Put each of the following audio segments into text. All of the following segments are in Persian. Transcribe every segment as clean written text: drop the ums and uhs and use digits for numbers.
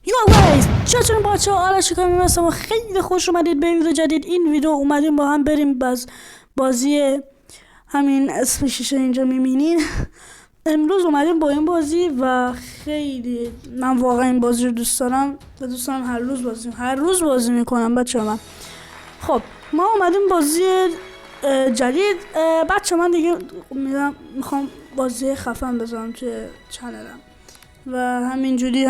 یو گایز چطورین بچه ها؟ آرش کامی هستم و خیلی خوش اومدید به ویدیو جدید. این ویدیو اومدیم با هم بریم بازی همین اسمش اینجا میبینین. امروز اومدیم با این بازی و خیلی من واقعا این بازی رو دوست دارم و دوست دارم هر روز بازی میکنم بچه من. خب ما اومدیم بازی جدید. بچه من دیگه میخوام بازی خفن بذارم توی چنلم و همینجوری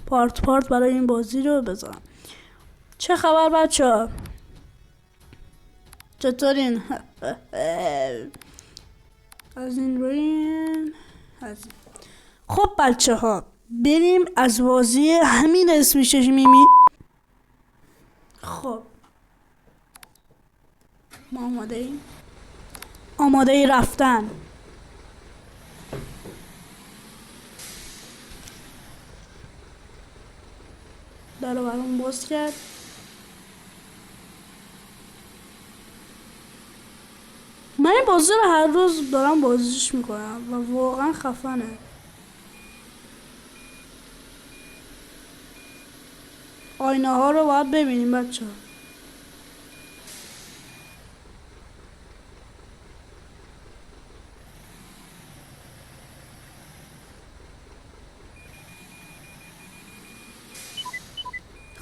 پارت برای این بازی رو بذارم. چه خبر بچه ها؟ چطورین؟ از این روین خب بچه ها بریم از بازی همین اسمش میمی. خب ما آماده رفتن. برام باز کرد. من این بازی رو هر روز دارم بازیش میکنم و واقعا خفنه. آینه ها رو باید ببینیم بچه ها.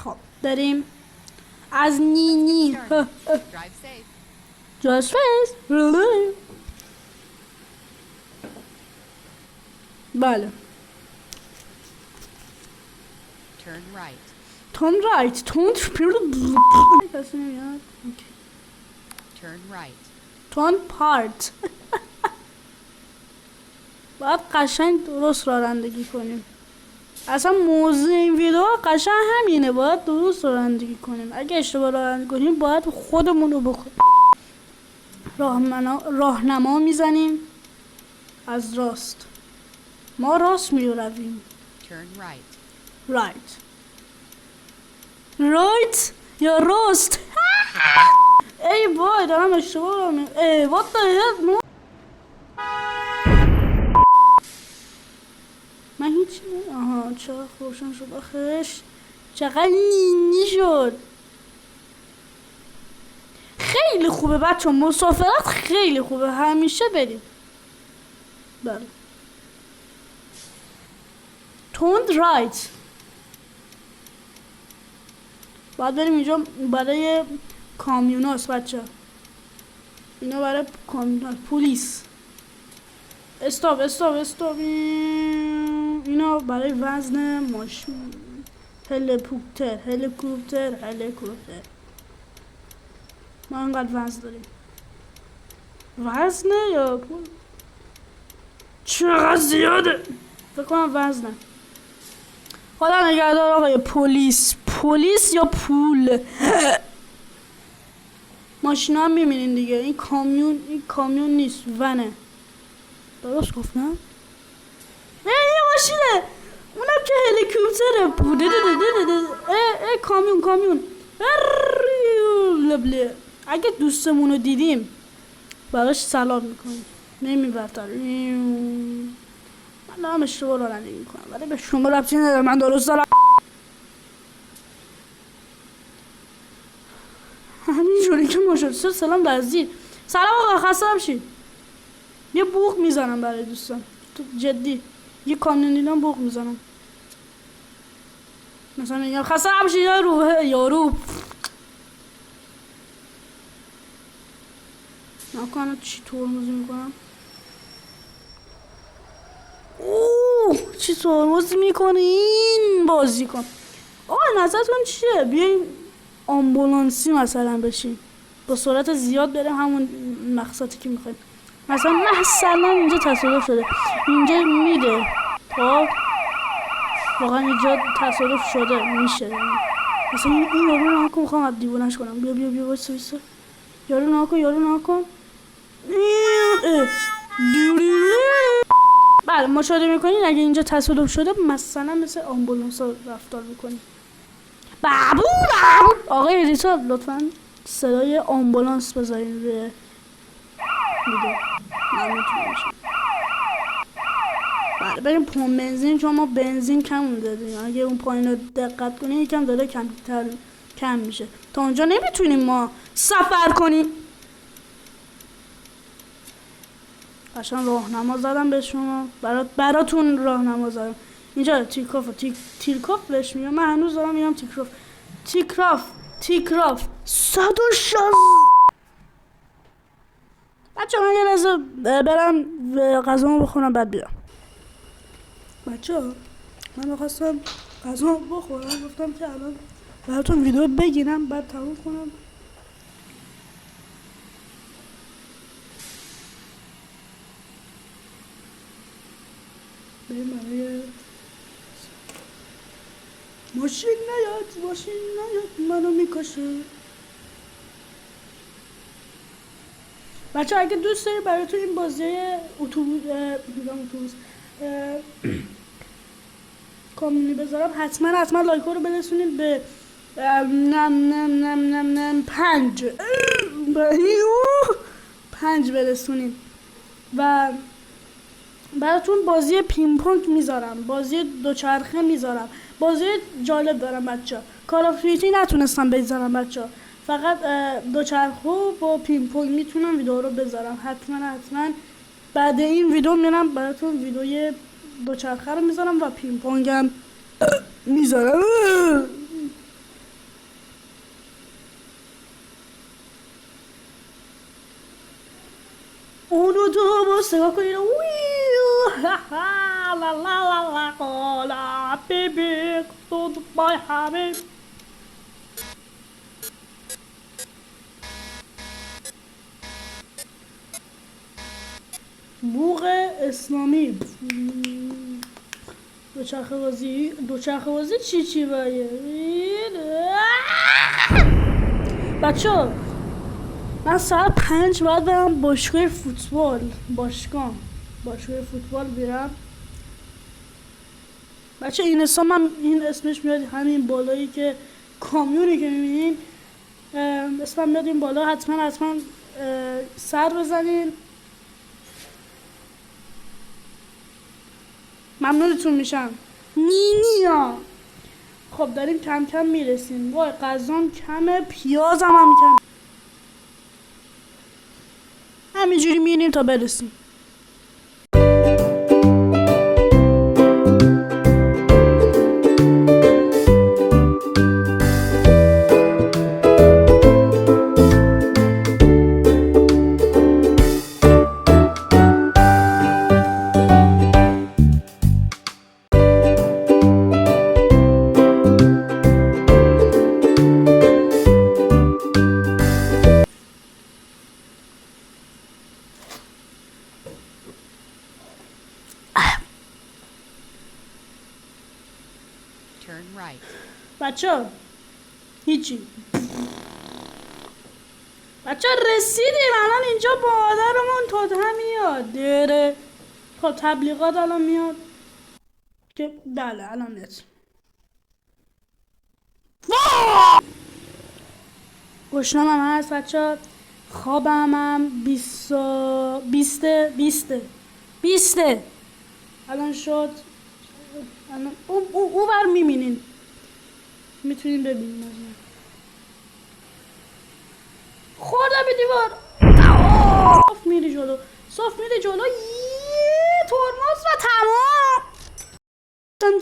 خب بریم از نینی جاست فیس. بله turn right turn part. باید قشنگ درست رانندگی کنیم. اصلا موضوع این ویدیو قشنگ همینه، باید درست رانندگی کنیم. اگه اشتباه رانندگی کنیم باید خودمون رو بکنیم. راهنما میزنیم از راست. ما راست میرویم. رایت یا راست. ای وای دارم اشتباه رو میگم. ای what the hell. من هیچ آها چرا روشن شد آخرش. چقدر نینی شد. خیلی خوبه بچه، مسافرت خیلی خوبه، همیشه بریم. بله تند رایت. باید بریم اینجا برای کامیون هاست بچه. اینا برای کامیون هاست. پولیس استاپ. اینا برای وزن ماشین. هلیکوپتر. ما انقدر وزن داریم. وزنه یا پول؟ چقدر زیاده. فکر کنم وزنه. خدا نگهدار آقای پلیس یا پول. ماشین هم میبینین دیگه. این کامیون نیست، ونه. درست گفتم؟ یه ماشینه. اونم که هلیکوپتره. کامیون. لبله. اگه دوستمون رو دیدیم براش سلام میکنیم، نمیبرتر. من دارم اشتباه رانندگی میکنم ولی به شما ربطی نداره، من درست دارم. همینجوری که ما شد. سلام در زیر. سلام آقا، خسته نباشید. یه بوق میزنم برای دوستان، جدی. یه کامیون دیدم بوق میزنم. مثلا میگم خسته نباشید یارو. نکنم چی ترمز میکنم. چی ترمز میکنه این بازی کن. آقا نظرتون چیه؟ بیاین آمبولانسی مثلا بشین، با سرعت زیاد بریم همون مقصدی که میخوایم. مثلا اینجا تصادف شده، اینجا میره. خب واقعا اینجا تصادف شده میشه. مثلا این یارو نکن، میخوام از دیوونش کنم. بیا وایسا. یارو نکن. بله مشاهده میکنین اگه اینجا تصادف شده مثلا مثل آمبولانس ها رفتار میکنین. بابو آقای ادیتور لطفا صدای آمبولانس بذارین روی ویدیو. بله بریم پمپ بنزین، چون ما بنزین کم دادیم. اگه اون پایین رو دقت کنیم یکم داره کم میشه. تا اونجا نمیتونیم ما سفر کنیم. قشنگ راهنما زدم به شما، براتون راهنما زدم. اینجا تیرکوف بهش میگم. من هنوز دارم میگم تیکراف 160. بچه من یه لحظه برم غذامو بخورم بعد بیام. بچه من بخواستم غذامو بخورم، گفتم که الان براتون ویدیو بگیرم بعد تموم کنم. بریم برای ماشین نیاد منو میکشه. بچه اگه دوست دارید براتون این بازی اتوبوس کامیونی بذارم، حتما لایک رو برسونید به 5 برسونید. و براتون بازی پینگ پونگ میذارم، بازی دوچرخه میذارم، بازی جالب دارم بچه. کال آف دیوتی نتونستم بذارم بچه، فقط دوچرخه با پینگ پونگ میتونم ویدیو رو بذارم. حتما بعد این ویدیو میرم براتون ویدیوی دوچرخه رو میذارم و پینگ پونگ هم میذارم. اونو تو با سگاه کنید. لا لا لا لا لا بیبی تو بای حبیب. بوق اسلامی. دوچرخه بازی چی بایه بچه. من ساعت 5 باید برم باشگاه فوتبال برم بچه. این اسمش میاد همین بالایی که کامیونی که میبینین اسمم میاد این بالا. حتما سر بزنین. ممنونتون میشم. نینیا. خب داریم کم کم میرسیم. وای غذام کمه، پیازم هم کم. همینجوری میریم تا برسیم. بچه هیچی. بچه رسیدیم الان. اینجا مادرمون توتم میاد دیره. خب تبلیغات الان میاد که بله الان میاد. گشنم هم هست بچه. خوابم هم 20 الان شد. الان او بر میبینین، میتونین ببینین. خوردم به دیوار. صاف میری جلو یه ترمز و تمام.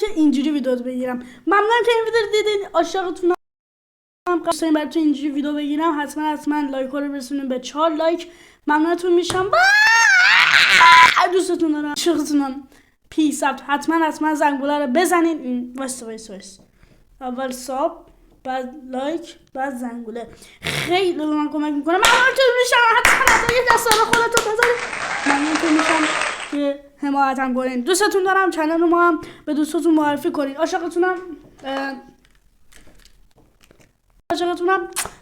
که اینجوری ویدیو بگیرم. ممنونم که این ویدیو دیدین. عاشقتونم. قصد براتون اینجوری ویدیو بگیرم. حتما لایک رو برسونین به 4 لایک. ممنونتون میشم. دوستتون دارم. عاشقتونم. پیس اوت. حتما زنگوله رو بزنین. وایس اول ساب، بعد لایک، بعد زنگوله. خیلی به من کمک میکنه. ممنونتون میشم. حتما یه دست رو خودتون بزنید. ممنونتون میشم که حمایتم کنین. دوستتون دارم. چنل ما هم به دوستاتون معرفی کنین. عاشقتونم.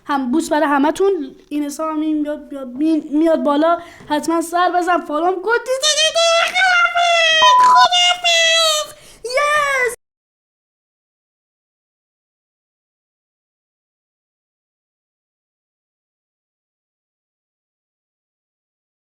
هم بوس برای همتون. این حساب میاد بالا. حتما سر بزن فالوم کن. خدا